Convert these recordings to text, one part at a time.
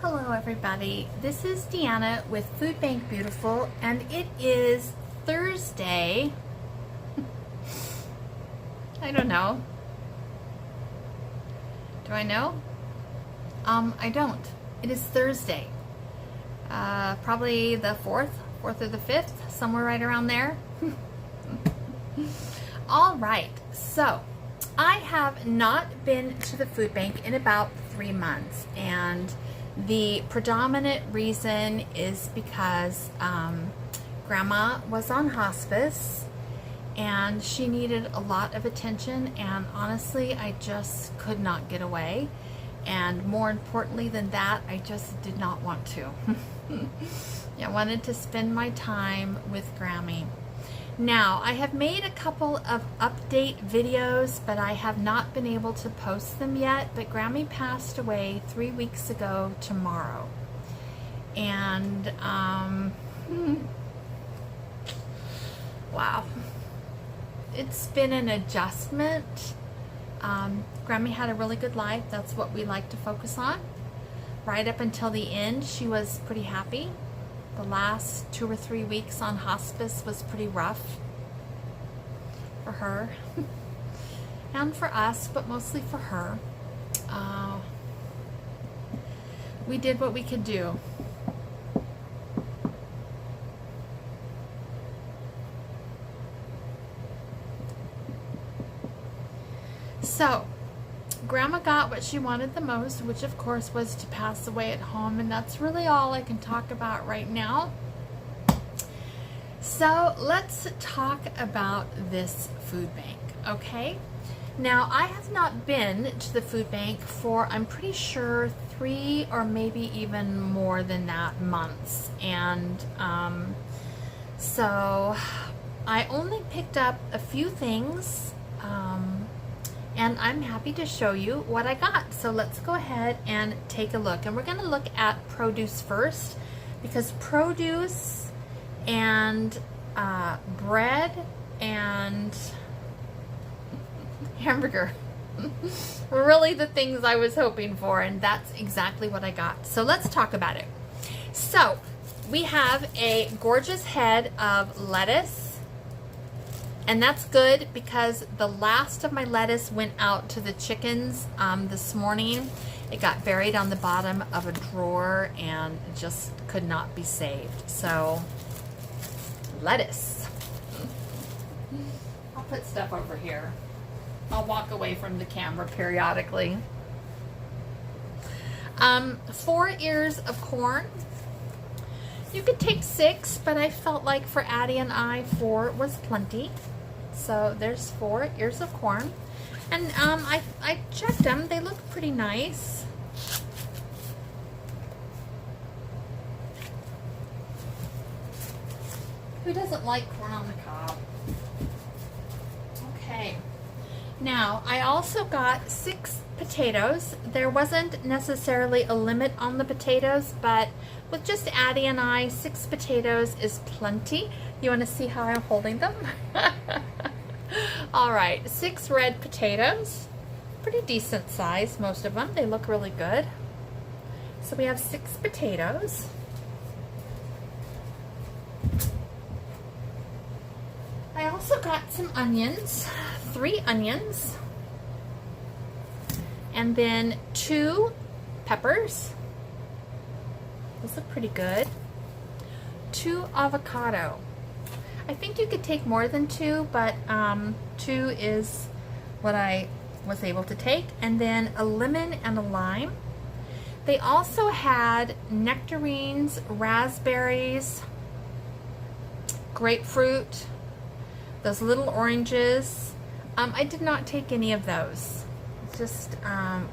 Hello everybody, this is Deanna with Food Bank Beautiful, and it is Thursday. I don't know. Do I know? I don't. It is Thursday. Probably the 4th or the 5th, somewhere right around there. All right, so I have not been to the food bank in about 3 months, and the predominant reason is because Grandma was on hospice and she needed a lot of attention, and honestly I just could not get away, and more importantly than that, I just did not want to. I wanted to spend my time with Grammy. Now, I have made a couple of update videos, but I have not been able to post them yet. But Grammy passed away 3 weeks ago tomorrow. And, wow. It's been an adjustment. Grammy had a really good life. That's what we like to focus on. Right up until the end, she was pretty happy. The last 2 or 3 weeks on hospice was pretty rough for her and for us, but mostly for her. We did what we could do. So, Grandma got what she wanted the most, which of course was to pass away at home, and that's really all I can talk about right now. So let's talk about this food bank, okay? Now, I have not been to the food bank for, I'm pretty sure, 3 or maybe even more than that months, and so I only picked up a few things, and I'm happy to show you what I got. So let's go ahead and take a look. And we're going to look at produce first, because produce and bread and hamburger were really the things I was hoping for, and that's exactly what I got. So let's talk about it. So we have a gorgeous head of lettuce. And that's good because the last of my lettuce went out to the chickens this morning. It got buried on the bottom of a drawer and just could not be saved. So, lettuce. I'll put stuff over here. I'll walk away from the camera periodically. 4 ears of corn. You could take 6, but I felt like for Addie and I, 4 was plenty. So there's 4 ears of corn. And I checked them. They look pretty nice. Who doesn't like corn on the cob? Okay. Now, I also got 6 potatoes. There wasn't necessarily a limit on the potatoes, but with just Addie and I, 6 potatoes is plenty. You want to see how I'm holding them? All right, 6 red potatoes. Pretty decent size, most of them. They look really good. So we have 6 potatoes. I also got some onions, 3 onions. And then 2 peppers. Those look pretty good. 2 avocado. I think you could take more than 2, but 2 is what I was able to take. And then a lemon and a lime. They also had nectarines, raspberries, grapefruit, those little oranges. I did not take any of those. It just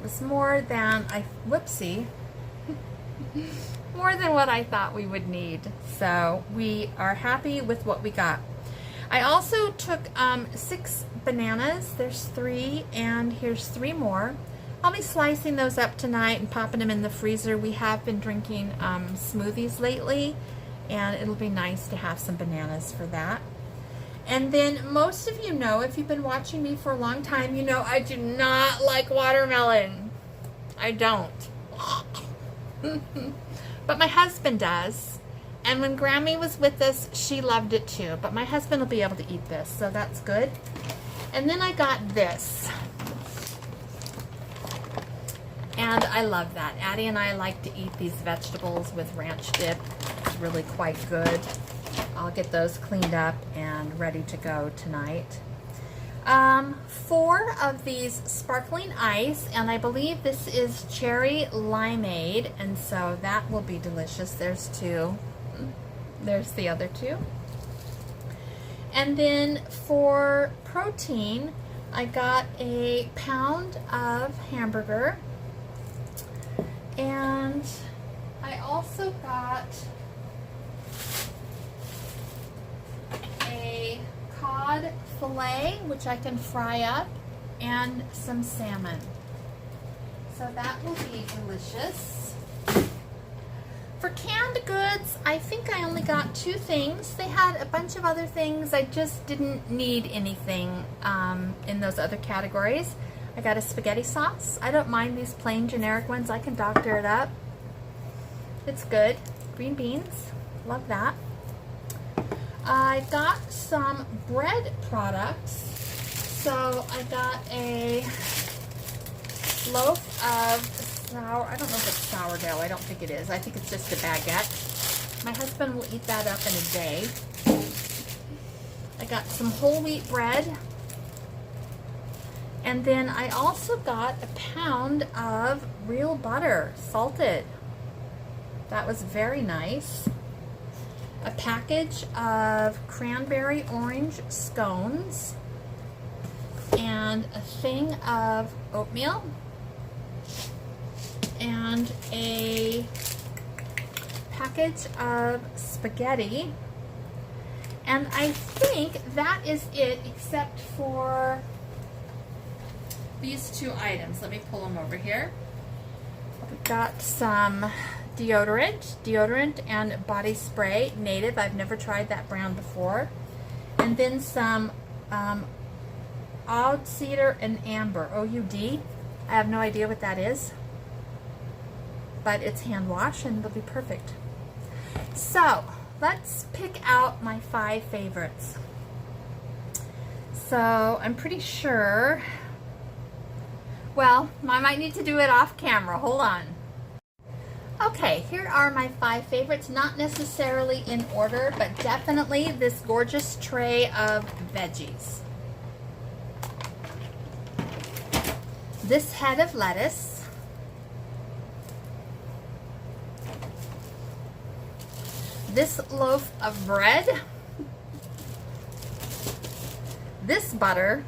was more than more than what I thought we would need. So we are happy with what we got. I also took 6 bananas. There's 3, and here's 3 more. I'll be slicing those up tonight and popping them in the freezer. We have been drinking smoothies lately, and it'll be nice to have some bananas for that. And then most of you know, if you've been watching me for a long time, you know I do not like watermelon. I don't. But my husband does. And when Grammy was with us, she loved it too. But my husband will be able to eat this, so that's good. And then I got this. And I love that. Addie and I like to eat these vegetables with ranch dip. It's really quite good. I'll get those cleaned up and ready to go tonight. 4 of these sparkling ice, and I believe this is cherry limeade, and so that will be delicious. There's 2. There's the other 2. And then for protein, I got a pound of hamburger, and I also got a cod fillet, which I can fry up, and some salmon. So that will be delicious. For canned goods, I think I only got 2 things. They had a bunch of other things. I just didn't need anything in those other categories. I got a spaghetti sauce. I don't mind these plain generic ones. I can doctor it up. It's good. Green beans. Love that. I got some bread products. So I got a loaf of sour, I don't know if it's sourdough, I don't think it is. I think it's just a baguette. My husband will eat that up in a day. I got some whole wheat bread. And then I also got a pound of real butter, salted. That was very nice. A package of cranberry orange scones. And a thing of oatmeal. And a package of spaghetti. And I think that is it, except for these 2 items. Let me pull them over here. We've got some deodorant and body spray, Native. I've never tried that brand before. And then some Oud Cedar and Amber, OUD. I have no idea what that is, but it's hand wash and it'll be perfect. So let's pick out my 5 favorites. So I'm pretty sure, well, I might need to do it off camera. Hold on. Okay, here are my 5 favorites, not necessarily in order, but definitely this gorgeous tray of veggies. This head of lettuce. This loaf of bread. This butter.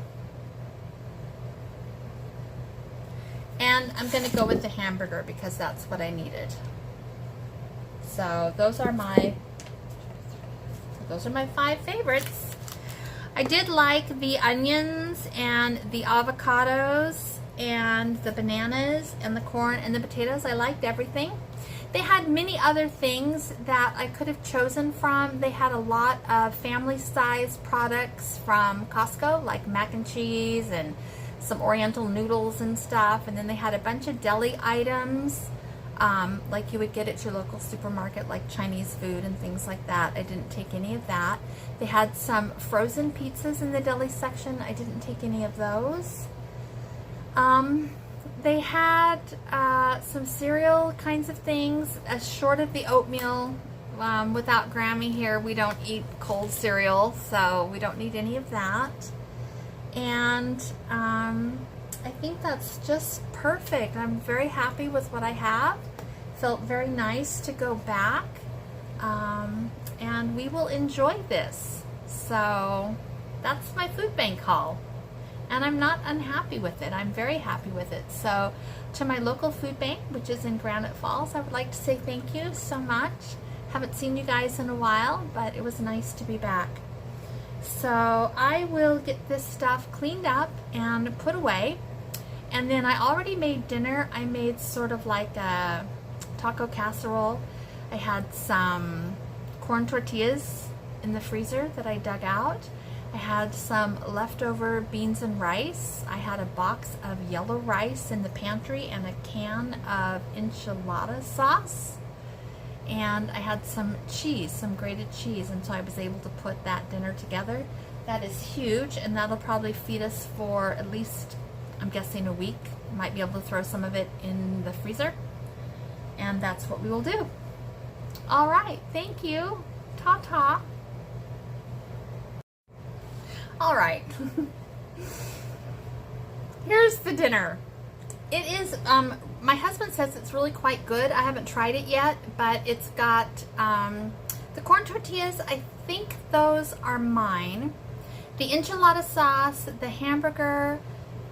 And I'm going to go with the hamburger because that's what I needed. So those are my 5 favorites. I did like the onions and the avocados and the bananas and the corn and the potatoes. I liked everything. They had many other things that I could have chosen from. They had a lot of family-sized products from Costco, like mac and cheese and some oriental noodles and stuff. And then they had a bunch of deli items, like you would get at your local supermarket, like Chinese food and things like that. I didn't take any of that. They had some frozen pizzas in the deli section. I didn't take any of those. They had some cereal kinds of things, short of the oatmeal. Without Grammy here, we don't eat cold cereal, so we don't need any of that. And I think that's just perfect. I'm very happy with what I have. Felt very nice to go back. And we will enjoy this. So that's my food bank haul. And I'm not unhappy with it. I'm very happy with it. So to my local food bank, which is in Granite Falls, I would like to say thank you so much. Haven't seen you guys in a while, but it was nice to be back. So I will get this stuff cleaned up and put away. And then I already made dinner. I made sort of like a taco casserole. I had some corn tortillas in the freezer that I dug out. I had some leftover beans and rice. I had a box of yellow rice in the pantry and a can of enchilada sauce. And I had some cheese, some grated cheese, and so I was able to put that dinner together. That is huge, and that'll probably feed us for at least, I'm guessing, a week. Might be able to throw some of it in the freezer, and that's what we will do. All right, thank you. Ta-ta. All right. Here's the dinner. It is, my husband says it's really quite good. I haven't tried it yet, but it's got the corn tortillas. I think those are mine. The enchilada sauce, the hamburger,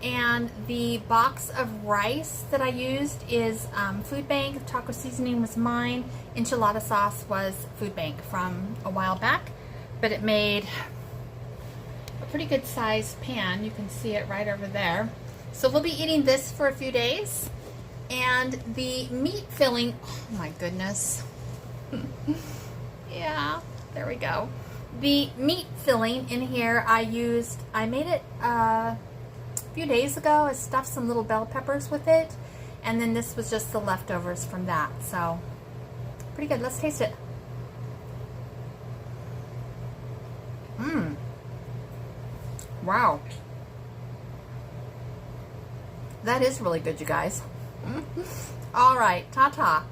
and the box of rice that I used is Food Bank. Taco seasoning was mine. Enchilada sauce was Food Bank from a while back, but it made a pretty good sized pan. You can see it right over there. So we'll be eating this for a few days. And the meat filling, oh my goodness. Yeah, there we go. The meat filling in here I made it a few days ago. I stuffed some little bell peppers with it. And then this was just the leftovers from that. So, pretty good. Let's taste it. Mmm. Wow. That is really good, you guys. All right, ta-ta.